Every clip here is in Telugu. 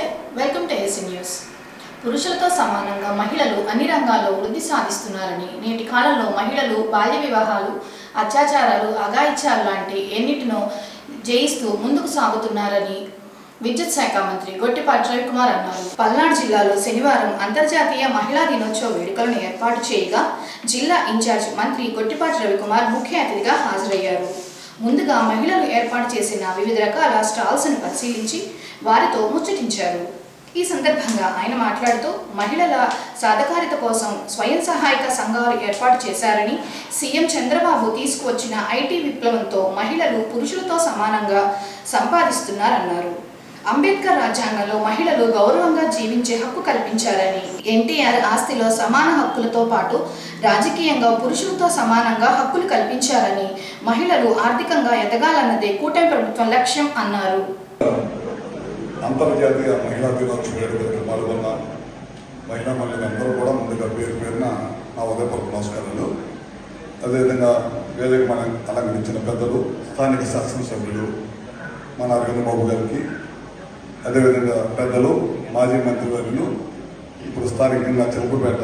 నమస్తే, వెల్కమ్ టు ఏసీ న్యూస్. పురుషులతో సమానంగా మహిళలు అన్ని రంగాల్లో వృద్ధి సాధిస్తున్నారని, నేటి కాలంలో మహిళలు బాల్య వివాహాలు, అత్యాచారాలు, అఘాయిత్యాలు లాంటి ఎన్నిటినో జయిస్తూ ముందుకు సాగుతున్నారని విద్యుత్ శాఖ మంత్రి గొట్టిపాటి రవికుమార్ అన్నారు. పల్నాడు జిల్లాలో శనివారం అంతర్జాతీయ మహిళా దినోత్సవ వేడుకలను ఏర్పాటు చేయగా జిల్లా ఇన్ఛార్జ్ మంత్రి గొట్టిపాటి రవికుమార్ ముఖ్య అతిథిగా హాజరయ్యారు. ముందుగా మహిళలు ఏర్పాటు చేసిన వివిధ రకాల స్టాల్స్ను పరిశీలించి వారితో ముచ్చటించారు. ఈ సందర్భంగా ఆయన మాట్లాడుతూ మహిళల సాధికారిత కోసం స్వయం సహాయక సంఘాలు ఏర్పాటు చేశారని, సీఎం చంద్రబాబు తీసుకువచ్చిన ఐటీ విప్లవంతో మహిళలు పురుషులతో సమానంగా సంపాదిస్తున్నారన్నారు. అంబేద్కర్ రాజ్యాంగంలో మహిళలు గౌరవంగా జీవించే హక్కు కల్పించారని, ఎన్టీఆర్ ఆస్తిలో సమాన హక్కులతో పాటు రాజకీయంగా పురుషులతో సమానంగా హక్కులు కల్పించారని, మహిళలు ఆర్థికంగా ఎదగాలన్నదే కూటమి ప్రభుత్వం లక్ష్యం అన్నారు. అంతర్జాతీయ మహిళా దినోత్సవ వేడుకలకు పాల్గొన్న మహిళా మహిళలందరూ కూడా ముందుగా పేరు పేరున నా ఉదయపూర్వక నమస్కారాలు. అదేవిధంగా వేదిక మనం అలంకరించిన పెద్దలు, స్థానిక శాసనసభ్యులు మన అరవింద్ బాబు గారికి, అదేవిధంగా పెద్దలు మాజీ మంత్రివర్యులు, ఇప్పుడు స్థానికంగా చిలకపేట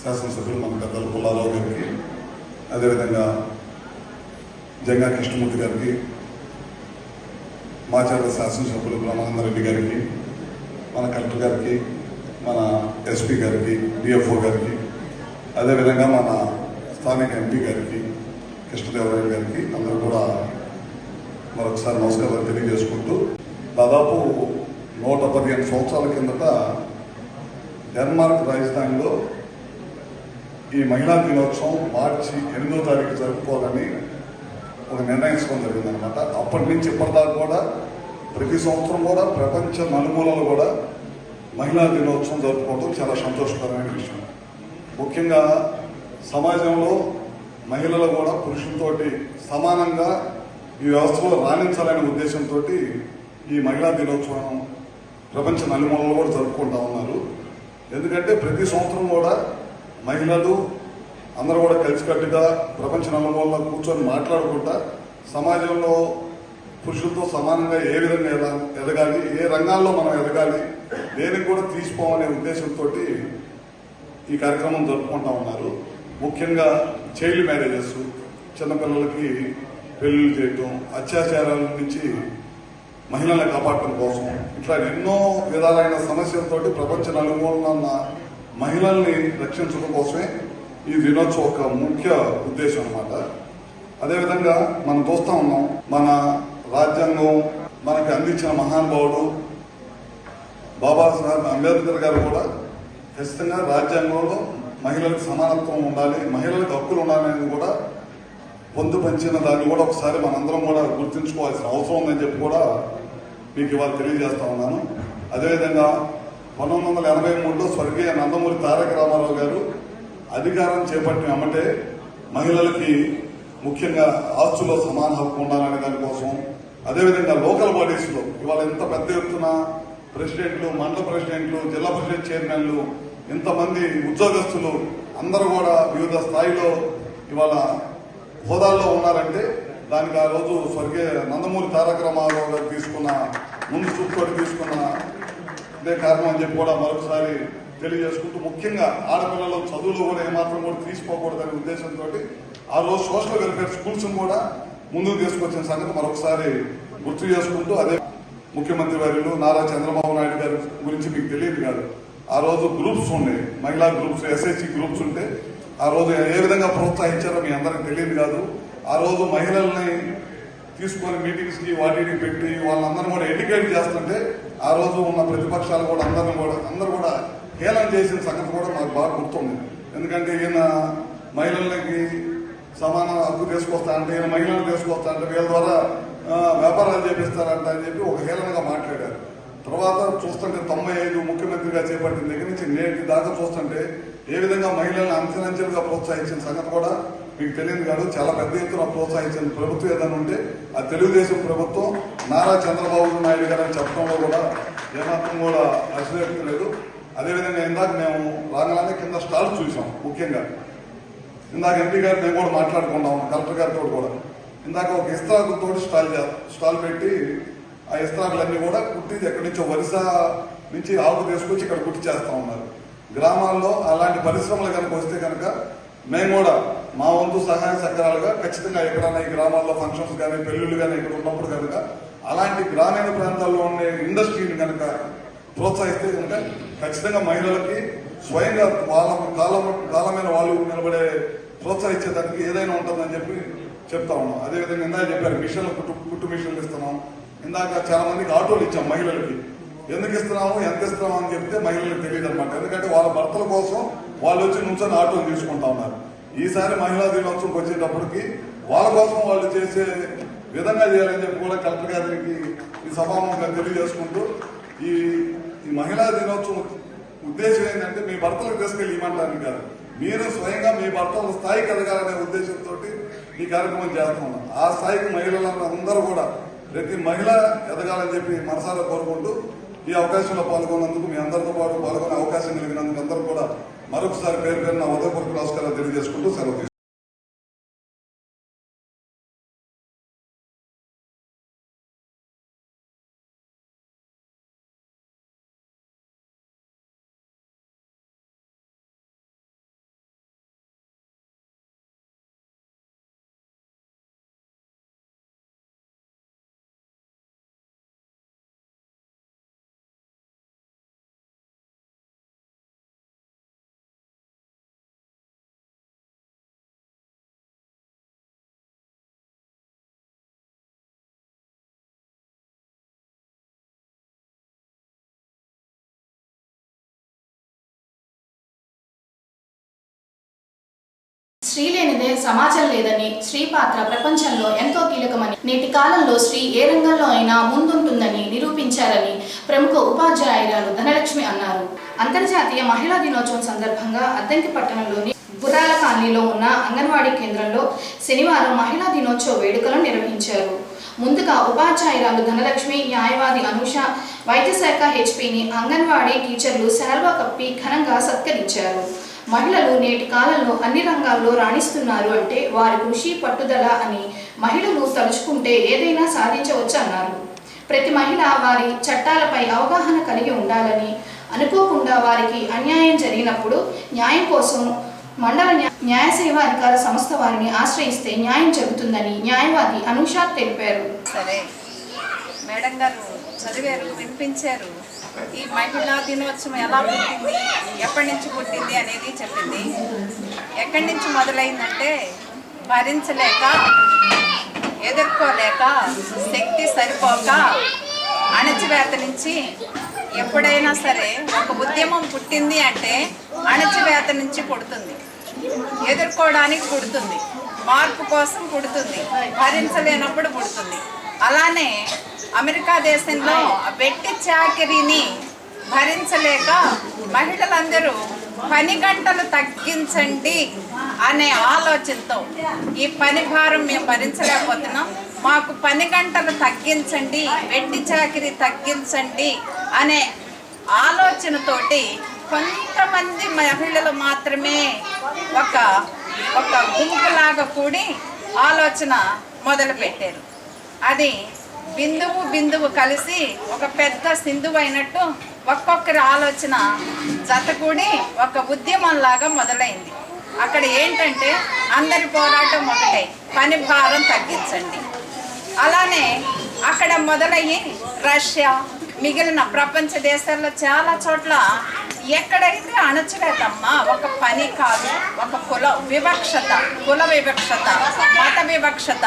శాసనసభ్యులు మన పెద్దలు పుల్లారావు గారికి, అదేవిధంగా జంగా కృష్ణమూర్తి గారికి, మాచర్ల శాసనసభ్యులు బ్రహ్మానందరెడ్డి గారికి, మన కలెక్టర్ గారికి, మన ఎస్పీ గారికి, డిఎఫ్ఓ గారికి, అదేవిధంగా మన స్థానిక ఎంపీ గారికి, కృష్ణదేవరాయలు గారికి అందరూ కూడా మరొకసారి నమస్కారాలు తెలియజేసుకుంటూ, దాదాపు 115 సంవత్సరాల కిందట డెన్మార్క్ రాజధానిలో ఈ మహిళా దినోత్సవం మార్చి 8వ తారీఖు జరుపుకోవాలని ఒక నిర్ణయించడం జరిగిందనమాట. అప్పటి నుంచి ఇప్పటిదాకా కూడా ప్రతి సంవత్సరం కూడా ప్రపంచ నలుమూలలు కూడా మహిళా దినోత్సవం జరుపుకోవడం చాలా సంతోషకరమైన విషయం. ముఖ్యంగా సమాజంలో మహిళలు కూడా పురుషులతోటి సమానంగా ఈ వ్యవస్థలో రాణించాలనే ఉద్దేశంతో ఈ మహిళా దినోత్సవం ప్రపంచ నలుమూలలో కూడా జరుపుకుంటా ఉన్నారు. ఎందుకంటే ప్రతి సంవత్సరం కూడా మహిళలు అందరూ కూడా కలిసికట్టుగా ప్రపంచ నలుమూలలో కూర్చొని మాట్లాడుకుంటా సమాజంలో పురుషులతో సమానంగా ఏ విధంగా ఎదగాలి, ఏ రంగాల్లో మనం ఎదగాలి, దేనికి కూడా తీసిపోమనే ఉద్దేశంతో ఈ కార్యక్రమం జరుపుకుంటా ఉన్నారు. ముఖ్యంగా చైల్డ్ మ్యారేజెస్, చిన్నపిల్లలకి పెళ్లిళ్ళు చేయటం, అత్యాచారాల నుంచి మహిళలను కాపాడటం కోసం, ఇట్లా ఎన్నో విధాలైన సమస్యలతో ప్రపంచ నలుమూలన ఉన్న మహిళల్ని రక్షించడం కోసమే ఈ దినోత్సవం ఒక ముఖ్య ఉద్దేశం అన్నమాట. అదేవిధంగా మనం చూస్తూ ఉన్నాం, మన రాజ్యాంగం మనకి అందించిన మహానుభావుడు బాబాసాహెబ్ అంబేద్కర్ గారు కూడా ఖచ్చితంగా రాజ్యాంగంలో మహిళలకు సమానత్వం ఉండాలి, మహిళలకు హక్కులు ఉండాలనేది కూడా పొందుపరిచిన దాన్ని కూడా ఒకసారి మనందరం కూడా గుర్తుంచుకోవాల్సిన అవసరం ఉందని చెప్పి కూడా మీకు ఇవాళ తెలియజేస్తా ఉన్నాను. అదేవిధంగా 1983లో స్వర్గీయ నందమూరి తారక రామారావు గారు అధికారం చేపట్టిన వెంబటే మహిళలకి ముఖ్యంగా ఆస్తుల్లో సమాన హక్కు ఉండాలనే దానికోసం, అదేవిధంగా లోకల్ బాడీస్లో ఇవాళ ఎంత పెద్ద ఎత్తున ప్రెసిడెంట్లు, మండల ప్రెసిడెంట్లు, జిల్లా పరిషత్ చైర్మన్లు, ఇంతమంది ఉద్యోగస్తులు అందరూ కూడా వివిధ స్థాయిలో ఇవాళ హోదాల్లో ఉన్నారంటే దానికి ఆ రోజు స్వర్గీయ నందమూరి తారక రామారావు గారు తీసుకున్న ముందు చూపుతోటి తీసుకున్న ఇదే కారణం అని చెప్పి కూడా మరొకసారి తెలియజేసుకుంటూ, ముఖ్యంగా ఆడపిల్లలు చదువులు కూడా ఏమాత్రం కూడా తీసుకోకూడదనే ఉద్దేశంతో ఆ రోజు సోషల్ వెల్ఫేర్ స్కూల్స్ కూడా ముందుకు తీసుకొచ్చిన సంగతి మరొకసారి గుర్తు చేసుకుంటూ, అదే ముఖ్యమంత్రి వర్యులు నారా చంద్రబాబు నాయుడు గారి గురించి మీకు తెలియదు కాదు. ఆ రోజు గ్రూప్స్ ఉండే, మహిళా గ్రూప్స్, ఎస్హెచ్జి గ్రూప్స్ ఉంటే ఆ రోజు ఏ విధంగా ప్రోత్సహించారో మీ అందరికి తెలియదు కాదు. ఆ రోజు మహిళల్ని తీసుకొని మీటింగ్స్కి వాటిని పెట్టి వాళ్ళందరూ కూడా ఎడ్యుకేట్ చేస్తుంటే ఆ రోజు ఉన్న ప్రతిపక్షాలు కూడా అందరూ కూడా హేళన చేసిన సంగతి కూడా నాకు బాగా గుర్తుంది. ఎందుకంటే ఈయన మహిళలకి సమాన హక్కు తీసుకొస్తా అంటే, ఈయన మహిళలను తీసుకొస్తా అంటే, వీళ్ళ ద్వారా వ్యాపారాలు చేపిస్తారంట అని చెప్పి ఒక హేళనగా మాట్లాడారు. తర్వాత చూస్తుంటే 95 ముఖ్యమంత్రిగా చేపట్టిన దగ్గర నుంచి నేటి దాకా చూస్తుంటే ఏ విధంగా మహిళలను అంచెలంచెలుగా ప్రోత్సహించిన సంగతి కూడా మీకు తెలియదు కాదు. చాలా పెద్ద ఎత్తున ప్రోత్సహించిన ప్రభుత్వం ఏదైనా ఉంటే ఆ తెలుగుదేశం ప్రభుత్వం, నారా చంద్రబాబు నాయుడు గారు అని చెప్పడంలో కూడా ఏమాత్రం కూడా అతిశయోక్తి లేదు. అదేవిధంగా ఇందాక మేము రాగానే కింద స్టాల్స్ చూసాం. ముఖ్యంగా ఇందాక ఎంపీ గారు మేము కూడా మాట్లాడుకున్నాం, కలెక్టర్ గారితో కూడా ఇందాక ఒక ఇస్తాకుతో స్టాల్ పెట్టి ఆ ఇస్త్రాకులన్నీ కూడా కుట్టి ఎక్కడి నుంచో ఒరిస్సా నుంచి ఆకు తీసుకొచ్చి ఇక్కడ కుట్టి చేస్తూ ఉన్నారు. గ్రామాల్లో అలాంటి పరిశ్రమలు కనుక వస్తే కనుక మేము కూడా మా వంతు సహాయ సహకారాలుగా ఖచ్చితంగా ఎక్కడైనా ఈ గ్రామాల్లో ఫంక్షన్స్ కానీ పెళ్లిళ్ళు కానీ ఇక్కడ ఉన్నప్పుడు కనుక అలాంటి గ్రామీణ ప్రాంతాల్లో ఉండే ఇండస్ట్రీని కనుక ప్రోత్సహిస్తే కనుక ఖచ్చితంగా మహిళలకి స్వయంగా వాళ్ళ కాలమైన వాళ్ళు నిలబడే ప్రోత్సహించేదానికి ఏదైనా ఉంటుందని చెప్పి చెప్తా ఉన్నాం. అదేవిధంగా ఇందాక చెప్పారు మిషన్లు కుట్టు మిషన్లు ఇస్తున్నాం. ఇందాక చాలా మందికి ఆటోలు ఇచ్చాం మహిళలకి. ఎందుకు ఇస్తున్నాము ఎంత ఇస్తున్నాము అని చెప్తే మహిళలకు తెలియదు అనమాట. ఎందుకంటే వాళ్ళ భర్తల కోసం వాళ్ళు వచ్చి నుంచొని ఆటోలు తీసుకుంటా ఉన్నారు. ఈసారి మహిళా దినోత్సవంకి వచ్చేటప్పటికి వాళ్ళ కోసం వాళ్ళు చేసే విధంగా చేయాలని చెప్పి కూడా కలెక్టర్ గారికి ఈ సభాముఖంగా తెలియజేసుకుంటూ ఈ మహిళా దినోత్సవం ఉద్దేశం ఏంటంటే మీ భర్తలకు తీసుకెళ్ళి ఇవ్వడానికి కాదు, మీరు స్వయంగా మీ భర్తల స్థాయికి ఎదగాలనే ఉద్దేశంతో ఈ కార్యక్రమం చేస్తున్నాం. ఆ స్థాయికి మహిళలందరూ కూడా ప్రతి మహిళ ఎదగాలని చెప్పి మనసారా కోరుకుంటూ ఈ అవకాశంలో పాల్గొన్నందుకు మీ అందరితో పాటు పాల్గొనే అవకాశం కలిగినందుకు అందరూ కూడా మరొకసారి పేరు పేరున ఉదయపూర్వక నమస్కారాలు తెలియజేసుకుంటూ సెలవు. స్త్రీ లేనిదే సమాజం లేదని, స్త్రీ పాత్ర ప్రపంచంలో ఎంతో కీలకమని, నేటి కాలంలో స్త్రీ ఏ రంగంలో అయినా ముందుంటుందని నిరూపించారని ప్రముఖ ఉపాధ్యాయురాలు ధనలక్ష్మి అన్నారు. అంతర్జాతీయ మహిళా దినోత్సవం సందర్భంగా అద్దంకి పట్టణంలోని బుర్రాల కాలనీలో ఉన్న అంగన్వాడీ కేంద్రంలో శనివారం మహిళా దినోత్సవ వేడుకలను నిర్వహించారు. ముందుగా ఉపాధ్యాయురాలు ధనలక్ష్మి, న్యాయవాది అనూష, వైద్య శాఖ హెచ్పిని అంగన్వాడీ టీచర్లు శాల్వా కప్పి ఘనంగా సత్కరించారు. మహిళలు నేటి కాలంలో అన్ని రంగాల్లో రాణిస్తున్నారు అంటే వారి కృషి పట్టుదల అని మహిళలు తలుచుకుంటే ఏదైనా సాధించవచ్చు అన్నారు. ప్రతి మహిళ వారి చట్టాలపై అవగాహన కలిగి ఉండాలని, అనుకోకుండా వారికి అన్యాయం జరిగినప్పుడు న్యాయం కోసం మండల న్యాయ సేవా అధికార సంస్థ వారిని ఆశ్రయిస్తే న్యాయం జరుగుతుందని న్యాయవాది అనూష తెలిపారు. సరే మేడం గారు చదివారు, వినిపించారు. ఈ మహిళా దినోత్సవం ఎలా పుట్టింది, ఎప్పటి నుంచి పుట్టింది అనేది చెప్పింది. ఎక్కడి నుంచి మొదలైందంటే భరించలేక, ఎదుర్కోలేక, శక్తి సరిపోక, అణచివేత నుంచి. ఎప్పుడైనా సరే ఒక ఉద్యమం పుట్టింది అంటే అణచివేత నుంచి పుడుతుంది, ఎదుర్కోవడానికి పుడుతుంది, మార్పు కోసం పుడుతుంది, భరించలేనప్పుడు పుడుతుంది. అలానే అమెరికా దేశంలో వెట్టి చాకిరీని భరించలేక మహిళలందరూ పని గంటలు తగ్గించండి అనే ఆలోచనతో, ఈ పని భారం మేము భరించలేకపోతున్నాం, మాకు పని గంటలు తగ్గించండి, వెట్టి చాకిరీ తగ్గించండి అనే ఆలోచనతోటి కొంతమంది మహిళలు మాత్రమే ఒక గుంపులాగా కూడి ఆలోచన మొదలుపెట్టారు. అది బిందువు కలిసి ఒక పెద్ద సింధువు అయినట్టు ఒక్కొక్కరి ఆలోచన జతకూడి ఒక ఉద్యమంలాగా మొదలైంది. అక్కడ ఏంటంటే అందరి పోరాటం ఒకటే, పని భారం తగ్గించండి. అలానే అక్కడ మొదలయ్యి రష్యా, మిగిలిన ప్రపంచ దేశాల్లో చాలా చోట్ల ఎక్కడైతే అణచివేతమ్మా, ఒక పని కాదు, ఒక కుల వివక్షత, మత వివక్షత,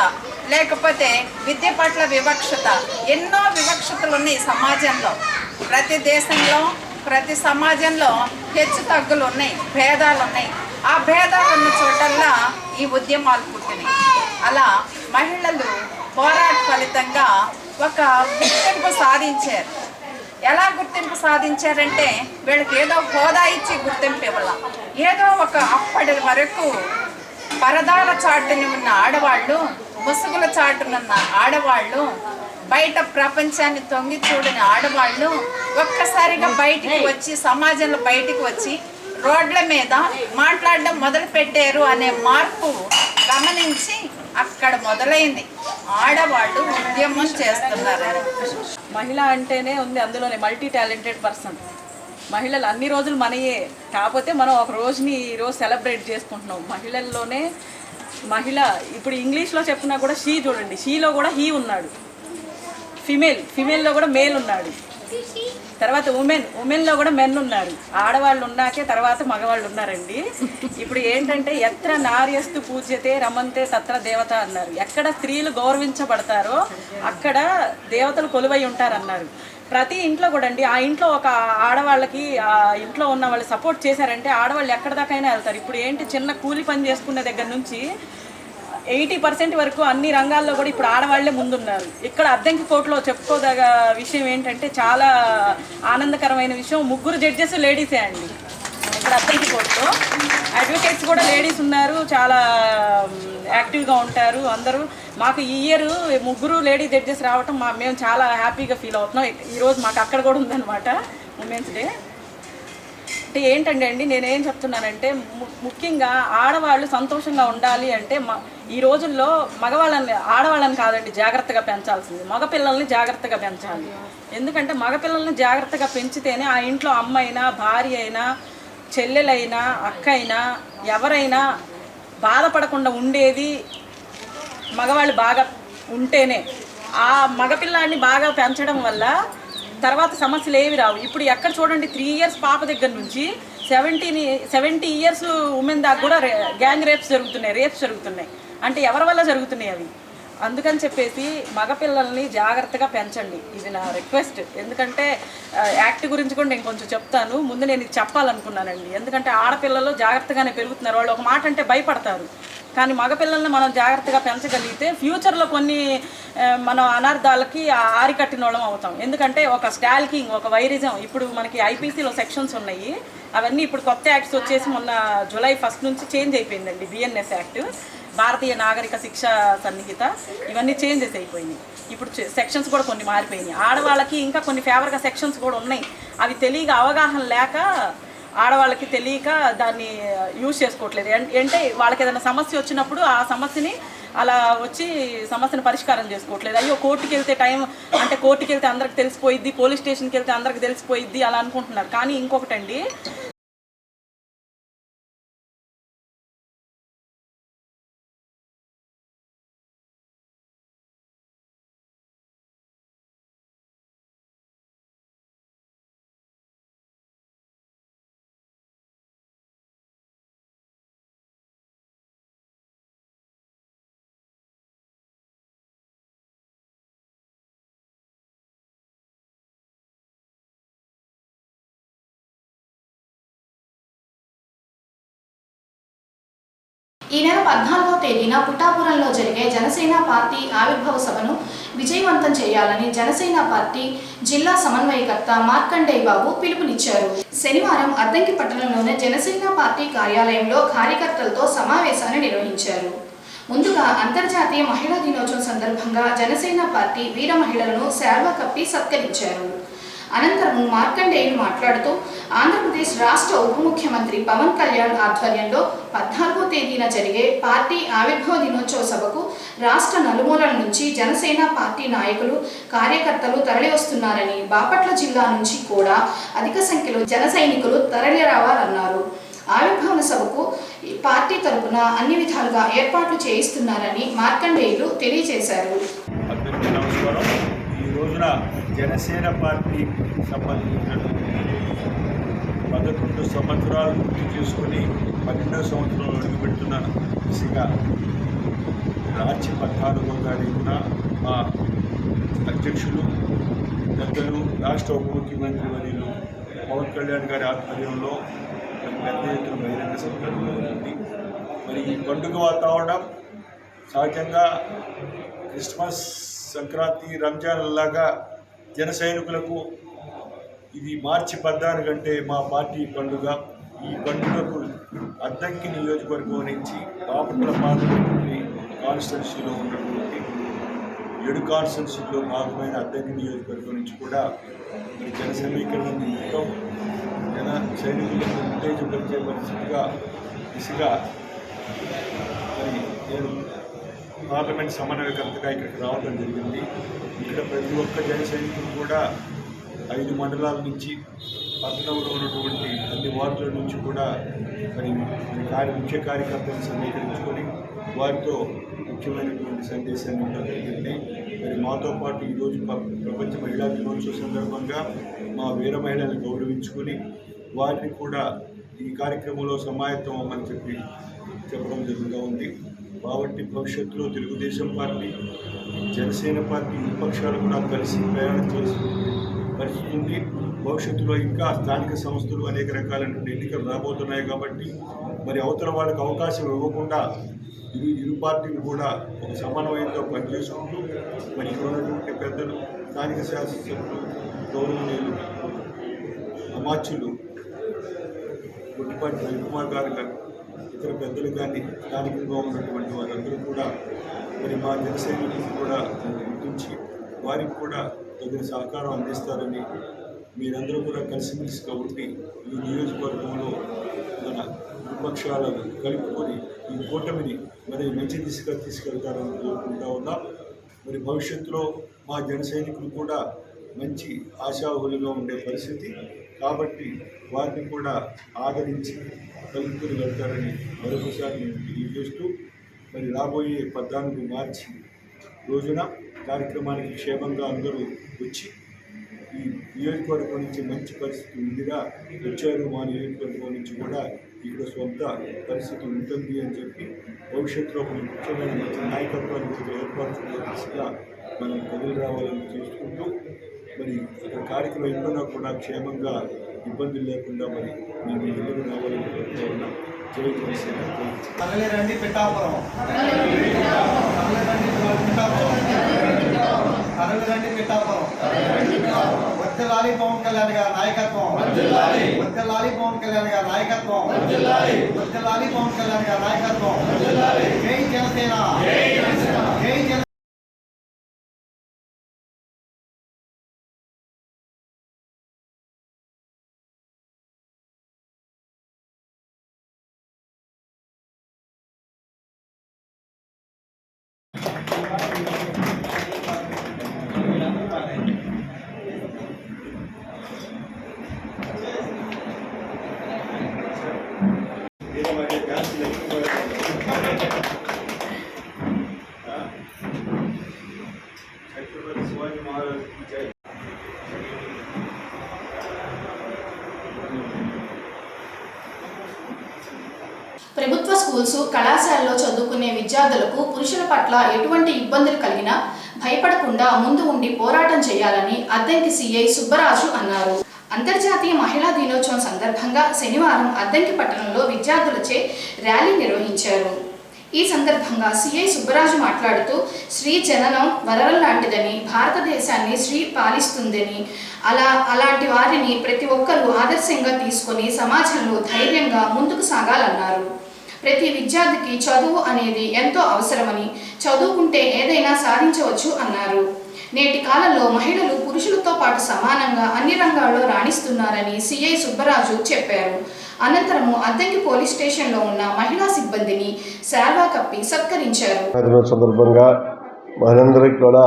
లేకపోతే విద్య పట్ల వివక్షత, ఎన్నో వివక్షతలు ఉన్నాయి సమాజంలో. ప్రతి దేశంలో, ప్రతి సమాజంలో హెచ్చు తగ్గులు ఉన్నాయి, భేదాలు ఉన్నాయి. ఆ భేదాలు ఉన్న చోటల్లా ఈ ఉద్యమాలు పుట్టినాయి. అలా మహిళలు పోరాట ఫలితంగా ఒక గుర్తింపు సాధించారు. ఎలా గుర్తింపు సాధించారంటే వీళ్ళకి ఏదో హోదా ఇచ్చి గుర్తింపు ఇవ్వాల. ఏదో ఒక అప్పటి వరకు పరదాల చాటుని ఉన్న ఆడవాళ్ళు, ముసుగుల చాటునున్న ఆడవాళ్ళు, బయట ప్రపంచాన్ని తొంగి చూడని ఆడవాళ్ళు ఒక్కసారిగా బయటికి వచ్చి, సమాజంలో బయటికి వచ్చి రోడ్ల మీద మాట్లాడడం మొదలు పెట్టారు అనే మార్పు గమనించి అక్కడ మొదలైంది ఆడవాళ్ళు ఉద్యమం చేస్తున్నారు. మహిళ అంటేనే ఉంది అందులోనే మల్టీ టాలెంటెడ్ పర్సన్. మహిళలు అన్ని రోజులు మనయే, కాకపోతే మనం ఒక రోజుని ఈరోజు సెలబ్రేట్ చేసుకుంటున్నాం. మహిళల్లోనే మహిళ ఇప్పుడు ఇంగ్లీష్లో చెప్పినా కూడా షీ చూడండి, షీలో కూడా హీ ఉన్నాడు. ఫిమేల్లో కూడా మేల్ ఉన్నాడు. తర్వాత ఉమెన్లో కూడా మెన్ ఉన్నారు. ఆడవాళ్ళు ఉన్నాకే తర్వాత మగవాళ్ళు ఉన్నారండి. ఇప్పుడు ఏంటంటే ఎత్ర నార్యస్తు పూజ్యతే రమంతే తత్ర దేవత అన్నారు. ఎక్కడ స్త్రీలు గౌరవించబడతారో అక్కడ దేవతలు కొలువై ఉంటారన్నారు. ప్రతి ఇంట్లో కూడా అండి, ఆ ఇంట్లో ఒక ఆడవాళ్ళకి ఆ ఇంట్లో ఉన్న వాళ్ళు సపోర్ట్ చేశారంటే ఆడవాళ్ళు ఎక్కడ దాకైనా వెళ్తారు. ఇప్పుడు ఏంటి, చిన్న కూలి పని చేసుకునే దగ్గర నుంచి 80% వరకు అన్ని రంగాల్లో కూడా ఇప్పుడు ఆడవాళ్లే ముందున్నారు. ఇక్కడ అద్దంకి కోర్టులో చెప్పుకోదగ విషయం ఏంటంటే చాలా ఆనందకరమైన విషయం, 3 జడ్జెస్ లేడీసే అండి. ఇక్కడ అద్దంకి కోర్టులో అడ్వకేట్స్ కూడా లేడీస్ ఉన్నారు, చాలా యాక్టివ్గా ఉంటారు అందరూ. మాకు ఈ ఇయర్ 3 లేడీ జడ్జెస్ రావటం మేము చాలా హ్యాపీగా ఫీల్ అవుతున్నాం. ఈరోజు మాకు అక్కడ కూడా ఉందన్నమాట ఉమెన్స్ డే. అంటే ఏంటంటే అండి, నేనేం చెప్తున్నానంటే ముఖ్యంగా ఆడవాళ్ళు సంతోషంగా ఉండాలి అంటే ఈ రోజుల్లో ఆడవాళ్ళని కాదండి జాగ్రత్తగా పెంచాల్సింది, మగపిల్లల్ని జాగ్రత్తగా పెంచాలి. ఎందుకంటే మగపిల్లల్ని జాగ్రత్తగా పెంచితేనే ఆ ఇంట్లో అమ్మ అయినా, భార్య అయినా, చెల్లెలైనా, అక్క అయినా, ఎవరైనా బాధపడకుండా ఉండేది మగవాళ్ళు బాగా ఉంటేనే. ఆ మగపిల్లాన్ని బాగా పెంచడం వల్ల తర్వాత సమస్యలు ఏవి రావు. ఇప్పుడు ఎక్కడ చూడండి 3 ఇయర్స్ పాప దగ్గర నుంచి 70 ఇయర్స్ ఉమెన్ దాకా కూడా గ్యాంగ్ రేప్స్ జరుగుతున్నాయి. అంటే ఎవరి వల్ల జరుగుతున్నాయి అవి? అందుకని చెప్పేసి మగపిల్లల్ని జాగ్రత్తగా పెంచండి, ఇది నా రిక్వెస్ట్. ఎందుకంటే యాక్ట్ గురించి కూడా నేను కొంచెం చెప్తాను. ముందు నేను ఇది చెప్పాలనుకున్నానండి. ఎందుకంటే ఆడపిల్లలు జాగ్రత్తగానే పెరుగుతున్నారు. వాళ్ళు ఒక మాట అంటే భయపడతారు. కానీ మగపిల్లల్ని మనం జాగ్రత్తగా పెంచగలిగితే ఫ్యూచర్లో కొన్ని మనం అనర్థాలకి ఆరికట్టిన వాళ్ళం అవుతాం. ఎందుకంటే ఒక స్టాల్కింగ్, ఒక వైరిజం, ఇప్పుడు మనకి ఐపీసీలో సెక్షన్స్ ఉన్నాయి. అవన్నీ ఇప్పుడు కొత్త యాక్ట్స్ వచ్చేసి మొన్న జూలై 1 నుంచి చేంజ్ అయిపోయిందండి. బిఎన్ఎస్ యాక్ట్, భారతీయ నాగరిక శిక్ష సన్నిహిత, ఇవన్నీ చేంజెస్ అయిపోయినాయి. ఇప్పుడు సెక్షన్స్ కూడా కొన్ని మారిపోయినాయి. ఆడవాళ్ళకి ఇంకా కొన్ని ఫేవర్గా సెక్షన్స్ కూడా ఉన్నాయి. అవి తెలియక, అవగాహన లేక ఆడవాళ్ళకి తెలియక దాన్ని యూజ్ చేసుకోవట్లేదు. అంటే వాళ్ళకి ఏదైనా సమస్య వచ్చినప్పుడు ఆ సమస్యని అలా వచ్చి సమస్యను పరిష్కారం చేసుకోవట్లేదు. అయ్యో కోర్టుకి వెళ్తే కోర్టుకి వెళ్తే అందరికి తెలిసిపోయిద్ది, పోలీస్ స్టేషన్కి వెళ్తే అందరికి తెలిసిపోయిద్ది అలా అనుకుంటున్నారు. కానీ ఇంకొకటండి, ఈ నెల 14వ తేదీన పుటాపురంలో జరిగే జనసేన పార్టీ ఆవిర్భావ సభను విజయవంతం చేయాలని జనసేన పార్టీ జిల్లా సమన్వయకర్త మార్కండేయ బాబు పిలుపునిచ్చారు. శనివారం అద్దంకి పట్టణంలోని జనసేన పార్టీ కార్యాలయంలో కార్యకర్తలతో సమావేశాన్ని నిర్వహించారు. ముందుగా అంతర్జాతీయ మహిళా దినోత్సవం సందర్భంగా జనసేన పార్టీ వీర మహిళలను శాల్వా కప్పి సత్కరించారు. అనంతరం మార్కండేయులు మాట్లాడుతూ ఆంధ్రప్రదేశ్ రాష్ట్ర ఉప ముఖ్యమంత్రి పవన్ కళ్యాణ్ ఆధ్వర్యంలో 14వ తేదీన జరిగే పార్టీ ఆవిర్భావ దినోత్సవ సభకు రాష్ట్ర నలుమూలల నుంచి జనసేన పార్టీ నాయకులు, కార్యకర్తలు తరలివస్తున్నారని, బాపట్ల జిల్లా నుంచి కూడా అధిక సంఖ్యలో జన సైనికులు తరలి రావాలన్నారు. ఆవిర్భావ సభకు పార్టీ తరపున అన్ని విధాలుగా ఏర్పాట్లు చేయిస్తున్నారని మార్కండేయులు తెలియజేశారు. ఈ రోజున జనసేన పార్టీ సంబంధించినటువంటి 11 సంవత్సరాలు పూర్తి చేసుకుని 12వ సంవత్సరంలో అడుగుపెడుతున్న దిశగా మార్చి 14వ తారీఖున మా అధ్యక్షులు, పెద్దలు, రాష్ట్ర ఉప ముఖ్యమంత్రి వర్యులు పవన్ కళ్యాణ్ గారి ఆధ్వర్యంలో పెద్ద ఎత్తున బహిరంగ సభ జరుగుతుంది. మరి ఈ పండుగ వాతావరణం సహజంగా క్రిస్మస్, సంక్రాంతి, రంజాన్ లాగా జన సైనికులకు ఇది మార్చి 14 కంటే మా పార్టీ పండుగ. ఈ పండుగకు అద్దంకి నియోజకవర్గం నుంచి బాపట్ల పార్లమెంటరీ కాన్స్టిట్యున్సీలో ఉన్నటువంటి 7 కాన్స్టిట్యున్సీలో భాగమైన అద్దంకి నియోజకవర్గం నుంచి కూడా మరి జన సమీకరణ నిమిత్తం జన సైనికులను ఉత్తేజపరిచే పరిస్థితిగా దిశగా మరి నేను పార్లమెంట్ సమన్వయకర్తగా ఇక్కడికి రావడం జరిగింది. ఇక్కడ ప్రతి ఒక్క జన సైనికులు కూడా 5 మండలాల నుంచి పట్టణంలో ఉన్నటువంటి అన్ని వార్డుల నుంచి కూడా మరి ముఖ్య కార్యకర్తలను సమీకరించుకొని వారితో ముఖ్యమైనటువంటి సందేశాన్ని ఇవ్వడం జరిగింది. మరి మాతో పాటు ఈరోజు ప్రపంచ మహిళా దినోత్సవ సందర్భంగా మా వీర మహిళలను గౌరవించుకొని వారిని కూడా ఈ కార్యక్రమంలో సమాయత్తం అవ్వమని చెప్పడం జరుగుతూ ఉంది. కాబట్టి భవిష్యత్తులో తెలుగుదేశం పార్టీ, జనసేన పార్టీ విపక్షాలు కూడా కలిసి ప్రయాణం చేసే పరిస్థితి ఉంది. భవిష్యత్తులో ఇంకా స్థానిక సంస్థలు అనేక రకాలైనటువంటి ఎన్నికలు రాబోతున్నాయి కాబట్టి మరి అవతల వాళ్ళకి అవకాశం ఇవ్వకుండా ఇరు పార్టీలు కూడా ఒక సమన్వయంతో పనిచేసుకుంటూ మరి ఇక్కడ ఉన్నటువంటి పెద్దలు, స్థానిక శాసనసభ్యులు, గౌరవనీయులు, అమాత్యులు గుట్టిపాటి రవికుమార్ గారు కానీ ఇతర పెద్దలు కానీ స్థానికంగా ఉన్నటువంటి వారందరూ కూడా మరి మా జనసైనికులకు కూడా గుర్తించి వారికి కూడా తగిన సహకారం అందిస్తారని, మీరందరూ కూడా కలిసిమెలిసిగా ఉండి ఈ నియోజకవర్గంలో మన విపక్షాలను కలుపుకొని ఈ కూటమిని మరి మంచి దిశగా తీసుకెళ్తారని కోరుకుంటా ఉన్నాం. మరి భవిష్యత్తులో మా జన సైనికులు కూడా మంచి ఆశావహులుగా ఉండే పరిస్థితి కాబట్టి వారిని కూడా ఆదరించి కలుపుకొని వెళ్తారని మరొకసారి నేను తెలియజేస్తూ మరి రాబోయే 14 మార్చి రోజున కార్యక్రమానికి క్షేమంగా అందరూ వచ్చి ఈ నియోజకవర్గం నుంచి మంచి పరిస్థితి ఉందిగా వచ్చారు, మా నియోజకవర్గం నుంచి కూడా ఇక్కడ సొంత పరిస్థితి ఉంటుంది అని చెప్పి భవిష్యత్తులో ఒక ముఖ్యమైన మంచి నాయకత్వాన్ని ఏర్పరచుకునే దిశగా మనం కదిలి రావాలని చేసుకుంటూ మరి అక్కడ కార్యక్రమం అయిపోయినా కూడా క్షేమంగా ఇబ్బందులు లేకుండా మరి మేము ఎదురు రావాలని కోరుతూ ఉన్నాం. జై జనసేన. కదలిరండి పిఠాపురం, కదలిరండి పిఠాపురం. వర్ధిల్లాలి పవన్ కళ్యాణ్ గారి నాయకత్వం, వర్ధిల్లాలి పవన్ కళ్యాణ్ గారి నాయకత్వం, వర్ధిల్లాలి పవన్ కళ్యాణ్ గారి నాయకత్వం. జై జనసేన, జై జన. ప్రభుత్వ స్కూల్స్, కళాశాలలో చదువుకునే విద్యార్థులకు పురుషుల పట్ల ఎటువంటి ఇబ్బందులు కలిగినా భయపడకుండా ముందు ఉండి పోరాటం చేయాలని అద్దంకి సిఐ సుబ్బరాజు అన్నారు. అంతర్జాతీయ మహిళా దినోత్సవం సందర్భంగా శనివారం అద్దంకి పట్టణంలో విద్యార్థులచే ర్యాలీ నిర్వహించారు. ఈ సందర్భంగా సిఐ సుబ్బరాజు మాట్లాడుతూ స్త్రీ జననం వరం లాంటిదని, భారతదేశాన్ని స్త్రీ పాలిస్తుందని, అలాంటి వారిని ప్రతి ఒక్కరూ ఆదర్శంగా తీసుకొని సమాజంలో ధైర్యంగా ముందుకు సాగాలన్నారు. ప్రతి విద్యార్థికి చదువు అనేది ఎంతో అవసరమని, చదువుకుంటే ఏదైనా సాధించవచ్చు అన్నారు. నేటి కాలంలో మహిళలు పురుషులతో పాటు సమానంగా అన్ని రంగాల్లో రాణిస్తున్నారని సిఐ సుబ్బరాజు చెప్పారు. అనంతరము అద్దంకి పోలీస్ స్టేషన్లో ఉన్న మహిళా సిబ్బందిని శాల్వా కప్పి సత్కరించారు. సందర్భంగా మహిళలందరికీ కూడా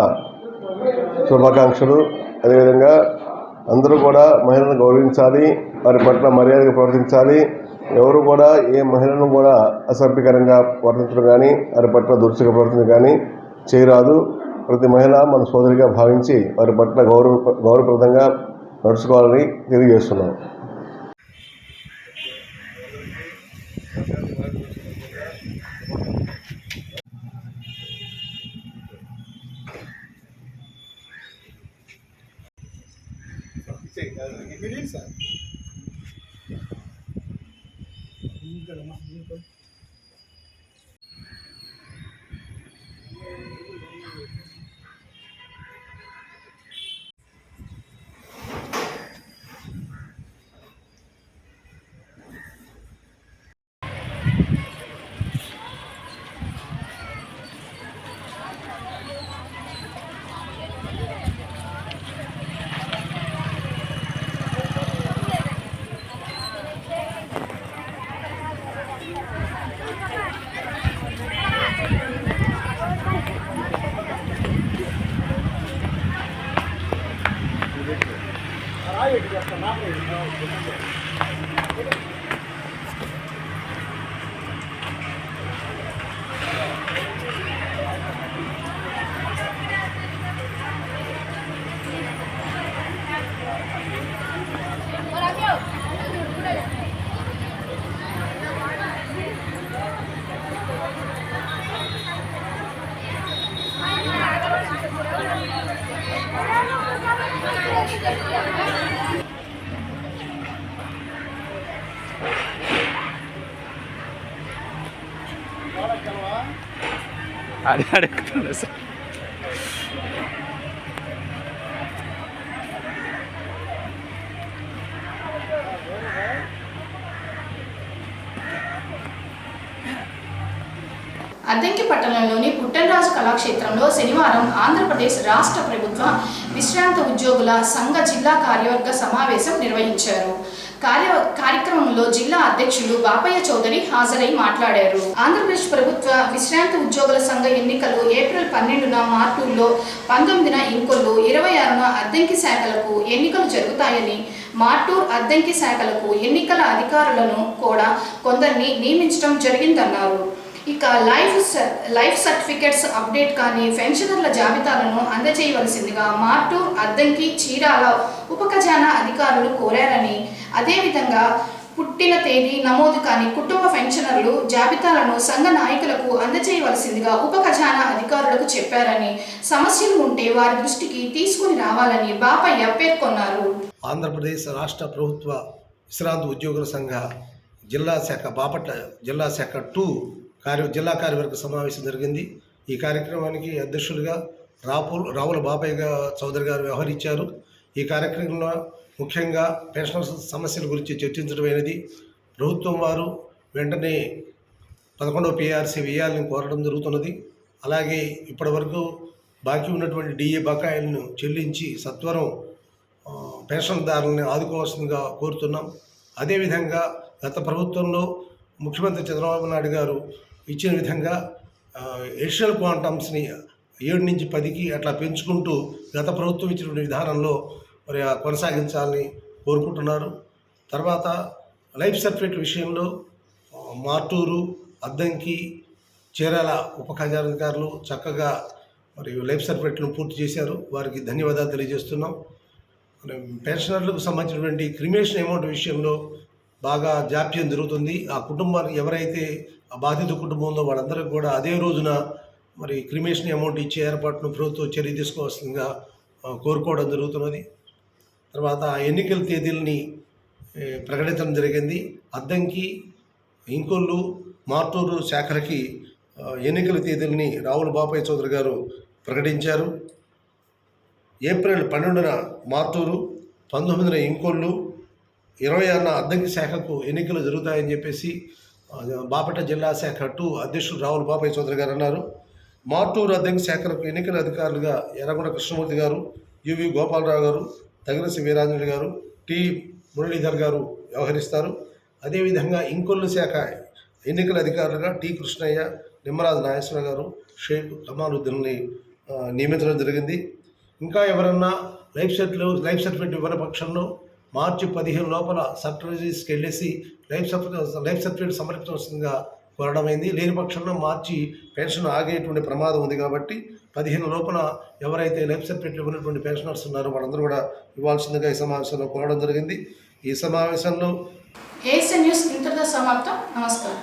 శుభాకాంక్షలు. అదేవిధంగా అందరూ కూడా మహిళలను గౌరవించాలి, వారి పట్ల మర్యాదగా ప్రవర్తించాలి. ఎవరు కూడా ఏ మహిళను కూడా అసభ్యకరంగా ప్రవర్తించడం కానీ, వారి పట్ల దురుసుగా ప్రవర్తించడం కానీ చేయరాదు. ప్రతి మహిళ మన సోదరిగా భావించి వారి పట్ల గౌరవప్రదంగా నడుచుకోవాలని తెలియజేస్తున్నాం. అది అడుగుతున్నా సార్. అద్దంకి పట్టణంలోని పుట్టనరాజు కళాక్షేత్రంలో శనివారం ఆంధ్రప్రదేశ్ రాష్ట్ర ప్రభుత్వ విశ్రాంత ఉద్యోగుల సంఘ జిల్లా కార్యవర్గ సమావేశం నిర్వహించారు. కార్యక్రమంలో జిల్లా అధ్యక్షులు బాపయ్య చౌదరి హాజరై మాట్లాడారు. ఆంధ్రప్రదేశ్ ప్రభుత్వ విశ్రాంత ఉద్యోగుల సంఘ ఎన్నికలు ఏప్రిల్ 12న మార్టూర్లో, 19న ఇంకొల్లు, 26న అద్దంకి శాఖలకు ఎన్నికలు జరుగుతాయని, మార్టూర్ అద్దంకి శాఖలకు ఎన్నికల అధికారులను కూడా కొందరిని నియమించడం జరిగిందన్నారు. ఇక లైఫ్ సర్టిఫికెట్స్ అప్డేట్ కానీ పెన్షనర్ల జాబితాలను అందజేయవలసిందిగా మార్టూర్, అద్దంకి, చీరాల ఉప ఖజానా అధికారులు కోరారని, అదేవిధంగా పుట్టిన తేదీ నమోదు కాని కుటుంబ పెన్షనర్లు జాబితాలను సంఘ నాయకులకు అందజేయవలసిందిగా ఉప ఖజానా అధికారులకు చెప్పారని, సమస్యలు ఉంటే వారి దృష్టికి తీసుకుని రావాలని బాపయ్య పేర్కొన్నారు. ఆంధ్రప్రదేశ్ రాష్ట్ర ప్రభుత్వ విశ్రాంత ఉద్యోగుల సంఘ జిల్లా శాఖ బాపట్ల జిల్లా శాఖ 2 జిల్లా కార్యవర్గ సమావేశం జరిగింది. ఈ కార్యక్రమానికి అధ్యక్షులుగా రావుల బాపయ్య చౌదరి గారు వ్యవహరించారు. ఈ కార్యక్రమంలో ముఖ్యంగా పెన్షనర్స్ సమస్యల గురించి చర్చించడమైనది. ప్రభుత్వం వారు వెంటనే 11వ PRC వేయాలని కోరడం జరుగుతున్నది. అలాగే ఇప్పటి వరకు బాకీ ఉన్నటువంటి DA బకాయిలను చెల్లించి సత్వరం పెన్షన్దారులను ఆదుకోవాల్సిందిగా కోరుతున్నాం. అదేవిధంగా గత ప్రభుత్వంలో ముఖ్యమంత్రి చంద్రబాబు నాయుడు గారు ఇచ్చిన విధంగా ఎడిషనల్ క్వాంటమ్స్ని 7 నుంచి 10కి అట్లా పెంచుకుంటూ గత ప్రభుత్వం ఇచ్చినటువంటి విధానంలో మరి కొనసాగించాలని కోరుకుంటున్నారు. తర్వాత లైఫ్ సర్టిఫికేట్ విషయంలో మార్టూరు, అద్దంకి, చీరాల ఉప ఖజానాధికారులు చక్కగా మరి లైఫ్ సర్టిఫికేట్లను పూర్తి చేశారు. వారికి ధన్యవాదాలు తెలియజేస్తున్నాం. పెన్షనర్లకు సంబంధించినటువంటి క్రిమినేషన్ అమౌంట్ విషయంలో బాగా జాప్యం జరుగుతుంది. ఆ కుటుంబానికి ఎవరైతే ఆ బాధిత కుటుంబం ఉందో వాళ్ళందరికీ కూడా అదే రోజున మరి క్రిమినేషన్ అమౌంట్ ఇచ్చే ఏర్పాటును ప్రభుత్వం చర్య తీసుకోవాల్సిందిగా కోరుకోవడం జరుగుతున్నది. తర్వాత ఎన్నికల తేదీలని ప్రకటించడం జరిగింది. అద్దంకి, ఇంకొల్లు, మార్టూరు శాఖలకి ఎన్నికల తేదీలని రావుల బాపయ్య చౌదరి గారు ప్రకటించారు. ఏప్రిల్ 12న మార్టూరు, 19న ఇంకొల్లు, 26న అద్దంకి శాఖకు ఎన్నికలు జరుగుతాయని చెప్పేసి బాపట్ల జిల్లా శాఖ 2 అధ్యక్షులు రావుల బాపయ్య చౌదరి గారు అన్నారు. మార్టూరు, అద్దంకి శాఖలకు ఎన్నికల అధికారులుగా ఎర్రగొండ కృష్ణమూర్తి గారు, UV గోపాలరావు గారు, తగిరసి వీరాంజలి గారు, T మురళీధర్ గారు వ్యవహరిస్తారు. అదేవిధంగా ఇంకొల్లు శాఖ ఎన్నికల అధికారులుగా T కృష్ణయ్య, నిమ్మరాజు నాగేశ్వర గారు, షేక్ కమాలుద్దీన్ని నియమించడం జరిగింది. ఇంకా ఎవరన్నా లైఫ్ సర్టిఫికేట్ ఇవ్వని పక్షంలో మార్చి 15 లోపల సబ్ రిజిస్ట్రీకి వెళ్ళేసి లైఫ్ సర్టిఫికేట్ సమర్పించవలసిందిగా కోరడమైంది. లేని పక్షంలో మార్చి పెన్షన్ ఆగేటువంటి ప్రమాదం ఉంది కాబట్టి 15 లోపల ఎవరైతే లైఫ్ సర్టిఫికేట్ ఇవ్వనటువంటి పెన్షనర్స్ ఉన్నారో వాళ్ళందరూ కూడా ఇవ్వాల్సిందిగా ఈ సమావేశంలో కోరడం జరిగింది. ఈ సమావేశంలో ఏఎస్ఎన్ న్యూస్ ఇంతటితో సమాప్తం. నమస్కారం.